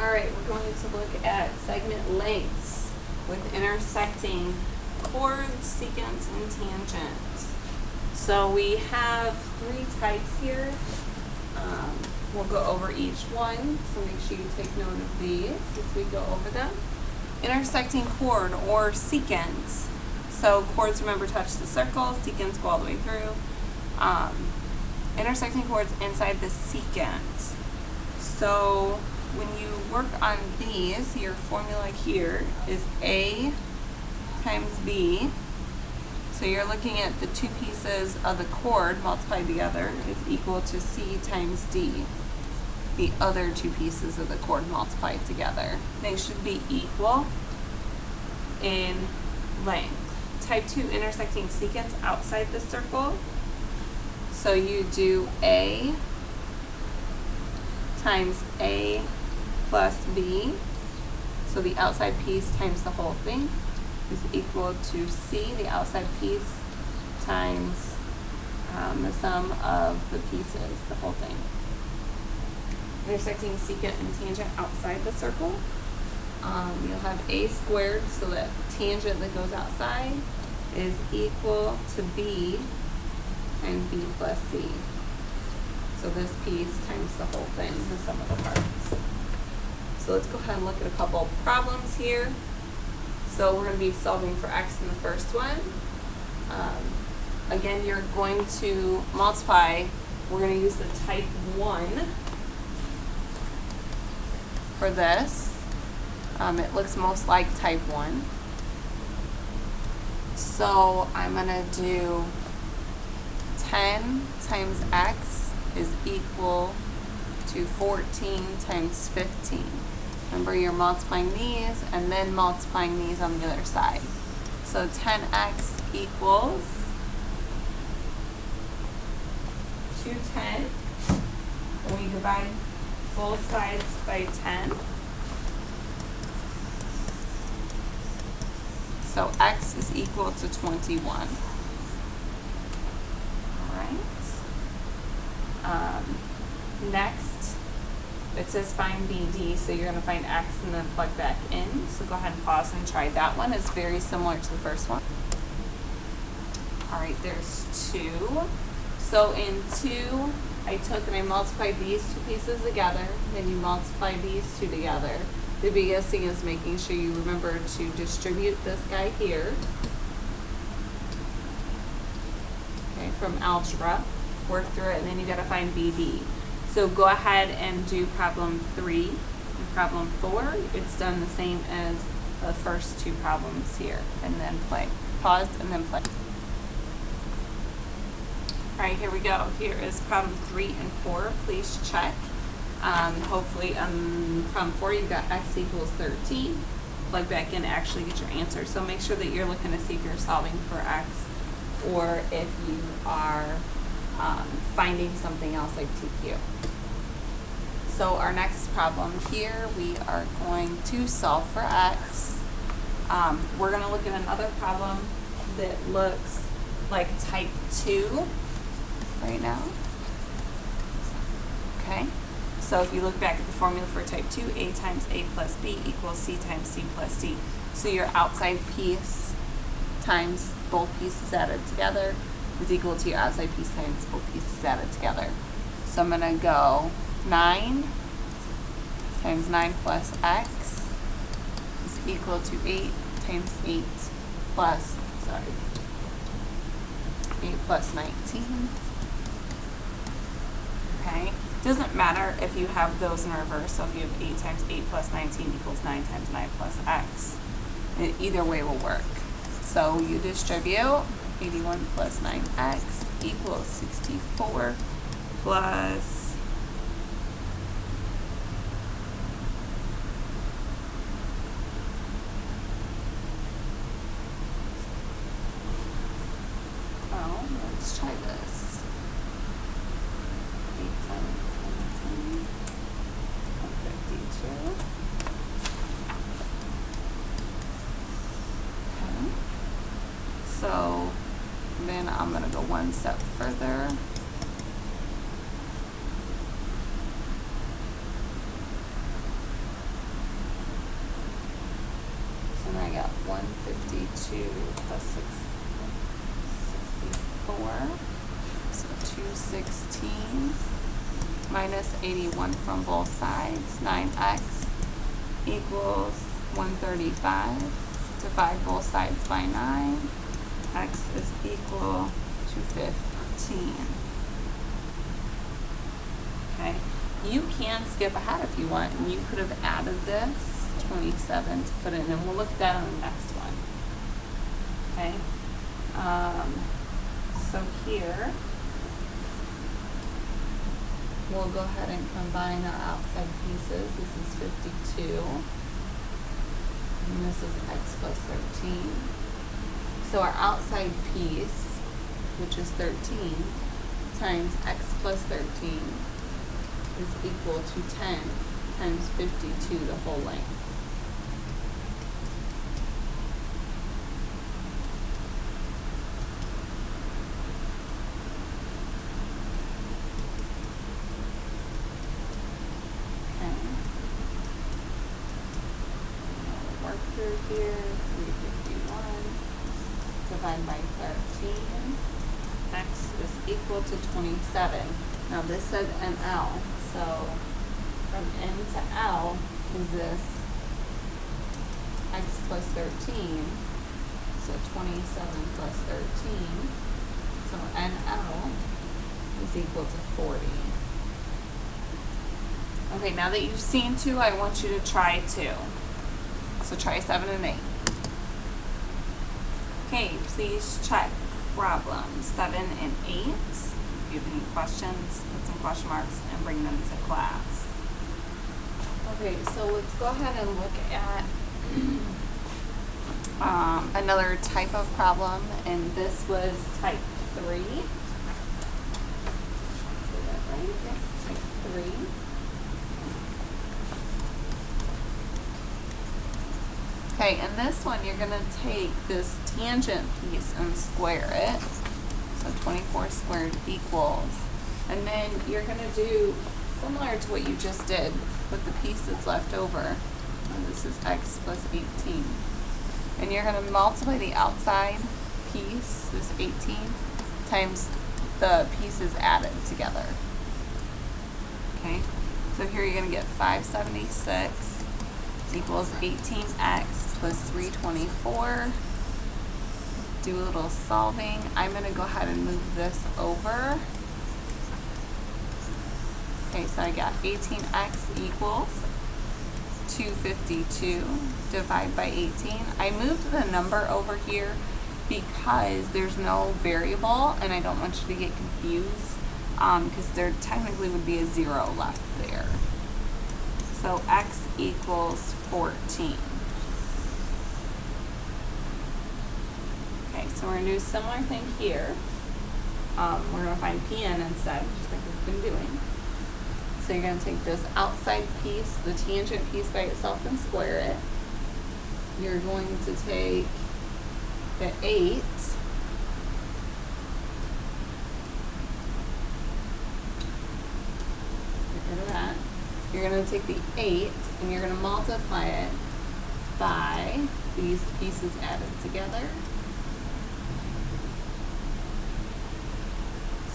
Alright, we're going to look at segment lengths with intersecting chords, secants, and tangents. So we have three types here. We'll go over each one, so make sure you take note of these as we go over them. Intersecting chord or secants. So chords, remember, touch the circle, secants go all the way through. Intersecting chords inside the secant. So when you work on these, your formula here is A times B. So you're looking at the two pieces of the chord multiplied together is equal to C times D. The other two pieces of the chord multiplied together. They should be equal in length. Type 2 intersecting secants outside the circle. So you do A times A plus B. So the outside piece times the whole thing is equal to C, the outside piece, times the sum of the pieces, the whole thing. Intersecting secant and tangent outside the circle. You'll have A squared, so that tangent that goes outside is equal to B times B plus C. So this piece times the whole thing, the sum of the parts. So let's go ahead and look at a couple problems here. So we're going to be solving for x in the first one. Again, you're going to multiply. We're going to use the type 1 for this. It looks most like type 1. So I'm going to do 10 times x is equal to 14 times 15. Remember, you're multiplying these and then multiplying these on the other side. So 10x equals 210. And we divide both sides by 10. So x is equal to 21. All right. Next, it says find BD, so you're going to find x and then plug back in. So go ahead and pause and try that one. It's very similar to the first one. All right, there's 2. So in 2, I took and I multiplied these two pieces together. Then you multiply these two together. The biggest thing is making sure you remember to distribute this guy here. Okay, from algebra. Work through it, and then you got to find BD. So go ahead and do problem 3 and problem 4. It's done the same as the first two problems here. And then play. Pause and then play. Alright, here we go. Here is problem 3 and 4. Please check. Hopefully on problem 4 you got x equals 13. Plug back in to actually get your answer. So make sure that you're looking to see if you're solving for x or if you are finding something else like TQ. So our next problem here, we are going to solve for x. We're going to look at another problem that looks like type 2 right now. Okay, so if you look back at the formula for type 2, A times A plus B equals C times C plus D. So your outside piece times both pieces added together is equal to your outside piece times both pieces added together. So I'm going to go 9 times 9 plus x is equal to 8 times 8 plus, 8 plus 19. Okay, doesn't matter if you have those in reverse. So if you have 8 times 8 plus 19 equals 9 times 9 plus x. Either way will work. So you distribute 81 plus 9x equals 64 plus let's try this. 8 times 17, 152. Okay. So then I'm going to go one step further. And I got 152 plus 64. So 216 minus 81 from both sides. 9x equals 135. Divide both sides by 9. X is equal to 15. Okay, you can skip ahead if you want, and you could have added this 27 to put in, and we'll look at that on the next one. Okay, so here we'll go ahead and combine our outside pieces. This is 52, and this is x plus 13. So our outside piece, which is 13, times x plus 13 is equal to 10 times 52, the whole length. Okay. Now we'll work through here, 351, divide by 13. X is equal to 27. Now this said NL, so from N to L is this x plus 13, so 27 plus 13, so NL is equal to 40. Okay, now that you've seen 2, I want you to try 2. So try 7 and 8. Okay, please check problems 7 and 8. If you have any questions, put some question marks and bring them to class. Okay, so let's go ahead and look at another type of problem, and this was type 3. Say that right? Yes, type 3. Okay, in this one, you're going to take this tangent piece and square it. So 24 squared equals. And then you're going to do similar to what you just did with the piece that's left over. And this is x plus 18. And you're going to multiply the outside piece, this 18, times the pieces added together. Okay, so here you're going to get 576 equals 18x plus 324. Do a little solving. I'm going to go ahead and move this over. Okay, so I got 18x equals 252. Divide by 18. I moved the number over here because there's no variable, and I don't want you to get confused because there technically would be a 0 left there. So x equals 14. Okay, so we're going to do a similar thing here. We're going to find Pn instead, just like we've been doing. So you're going to take this outside piece, the tangent piece by itself, and square it. You're going to take the 8 get rid of that. You're going to take the 8 and you're going to multiply it by these pieces added together.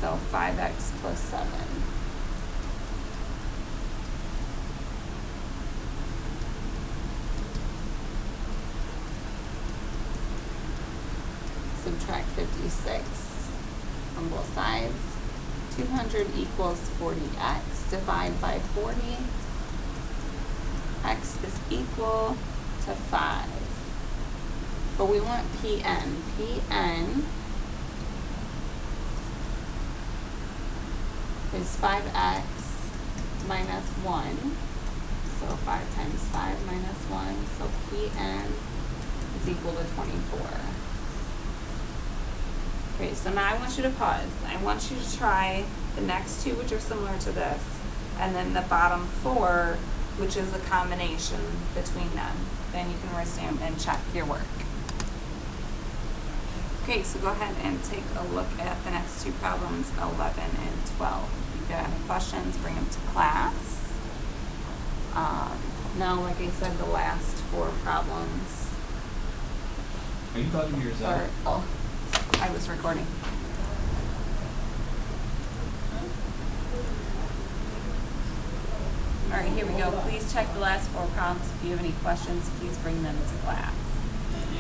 So 5x plus 7. Subtract 56 on both sides. 200 equals 40x. Divide by 40. X is equal to 5. But we want Pn. Pn is 5x minus 1. So 5 times 5 minus 1. So Pn is equal to 24. Okay, so now I want you to pause. I want you to try the next two, which are similar to this, and then the bottom 4, which is a combination between them. Then you can resume and check your work. Okay, so go ahead and take a look at the next two problems, 11 and 12. If you got any questions, bring them to class. Now, like I said, the last 4 problems Are you talking to yourself? Or, oh, I was recording. All right, here we go. Please check the last 4 prompts. If you have any questions, please bring them to class.